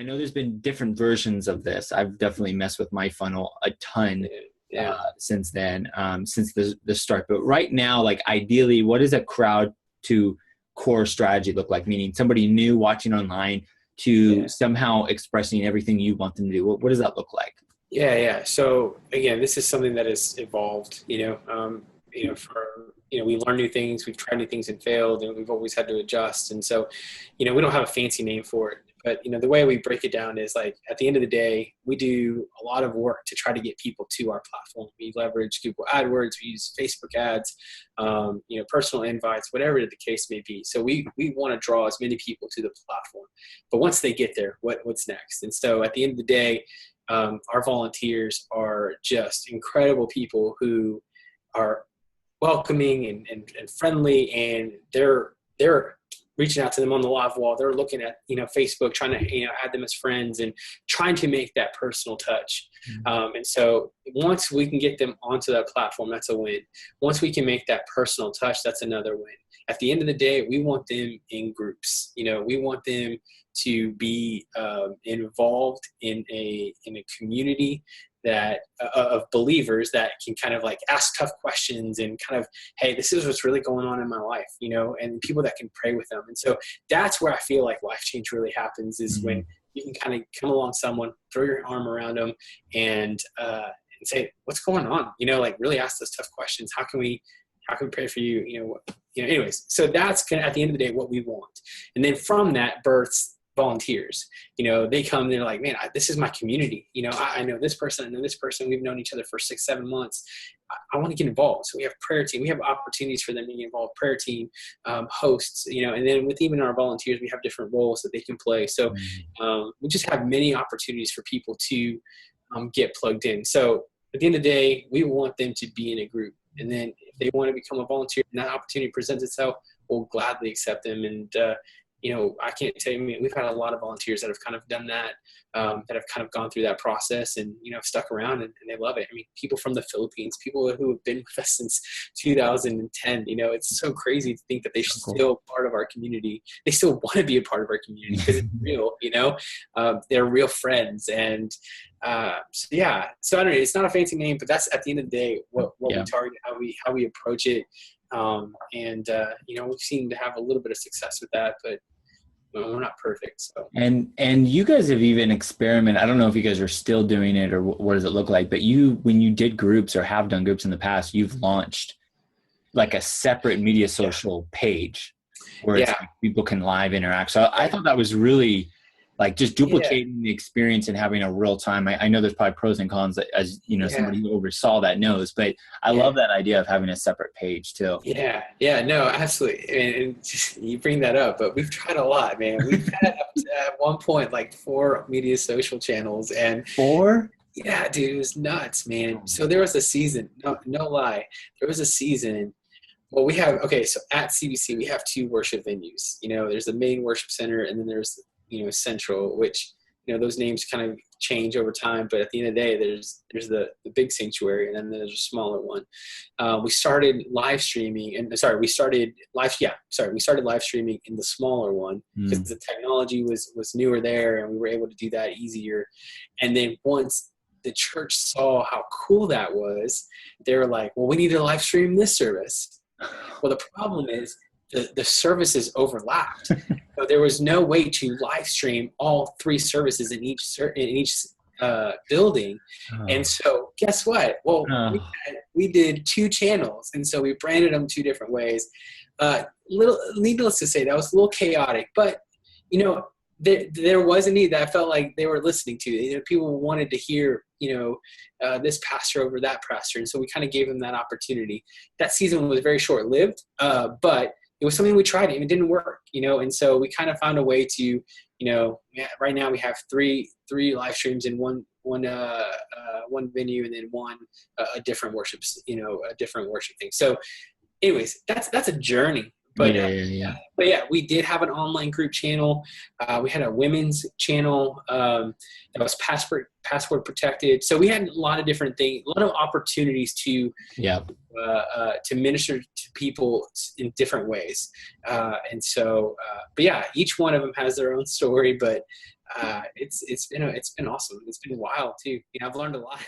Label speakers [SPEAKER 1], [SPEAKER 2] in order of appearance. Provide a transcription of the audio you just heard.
[SPEAKER 1] I know there's been different versions of this. I've definitely messed with my funnel a ton since then, since the start. But right now, like ideally, what does a crowd to core strategy look like? Meaning somebody new watching online to somehow expressing everything you want them to do. What does that look like?
[SPEAKER 2] Yeah. So again, this is something that has evolved, we learn new things, we've tried new things and failed, and we've always had to adjust. And so, we don't have a fancy name for it, but, the way we break it down is like, at the end of the day, we do a lot of work to try to get people to our platform. We leverage Google AdWords, we use Facebook ads, personal invites, whatever the case may be. So we want to draw as many people to the platform, but once they get there, what's next? And so at the end of the day, our volunteers are just incredible people who are welcoming and friendly, and they're reaching out to them on the live wall. They're looking at, Facebook, trying to, add them as friends and trying to make that personal touch. And so once we can get them onto that platform, that's a win. Once we can make that personal touch, that's another win. At the end of the day, we want them in groups. We want them to be involved in a community that of believers that can kind of like ask tough questions and kind of, hey, this is what's really going on in my life, and people that can pray with them. And so that's where I feel like life change really happens, is when you can kind of come along someone, throw your arm around them and say, what's going on? Like really ask those tough questions. How can we pray for you? Anyways, so that's at the end of the day what we want. And then from that births volunteers. They come, they're like, man, this is my community. I know this person, I know this person. We've known each other for 6-7 months. I want to get involved. So we have prayer team. We have opportunities for them to get involved. Prayer team, hosts, and then with even our volunteers, we have different roles that they can play. So we just have many opportunities for people to get plugged in. So at the end of the day, we want them to be in a group. And then if they want to become a volunteer and that opportunity presents itself, we'll gladly accept them. And, I can't tell you, we've had a lot of volunteers that have kind of done that, that have kind of gone through that process and, stuck around and they love it. People from the Philippines, people who have been with us since 2010, it's so crazy to think that they're still part of our community. They still want to be a part of our community because it's real, they're real friends. And, so I don't know, it's not a fancy name, but that's at the end of the day, what we target, how we approach it. We've seemed to have a little bit of success with that, but we're not perfect. So.
[SPEAKER 1] And you guys have even experimented. I don't know if you guys are still doing it or what does it look like, but when you did groups or have done groups in the past, you've launched like a separate media social page where it's like people can live interact. So I thought that was really like just duplicating the experience and having a real time. I know there's probably pros and cons as, somebody who oversaw that knows, but I love that idea of having a separate page too.
[SPEAKER 2] Yeah, no, absolutely. And just, you bring that up, but we've tried a lot, man. We've had up to, at one point, like 4 media social channels and
[SPEAKER 1] 4?
[SPEAKER 2] Yeah, dude, it was nuts, man. So there was a season, no lie. There was a season. Well, so at CBC, we have 2 worship venues. There's the main worship center and then there's Central, which, those names kind of change over time, but at the end of the day, there's the big sanctuary and then there's a smaller one. We started live streaming we started live streaming in the smaller one because the technology was newer there and we were able to do that easier. And then once the church saw how cool that was, they were like, well, we need to live stream this service. Well, the problem is the services overlapped. So there was no way to live stream all 3 services in each building. And so guess what? Well, we did 2 channels. And so we branded them 2 different ways. Needless to say, that was a little chaotic, but there was a need that I felt like they were listening to. People wanted to hear, this pastor over that pastor. And so we kind of gave them that opportunity. That season was very short-lived, but it was something we tried and it didn't work, and so we kind of found a way to, right now we have three live streams in one venue and then one, a different worship, a different worship thing. So anyways, that's a journey, But
[SPEAKER 1] Yeah.
[SPEAKER 2] but yeah, we did have an online group channel. We had a women's channel that was password protected. So we had a lot of different things, a lot of opportunities
[SPEAKER 1] Yeah.
[SPEAKER 2] to minister to people in different ways. And so, but yeah, each one of them has their own story. But it's been awesome. It's been wild too. I've learned a lot.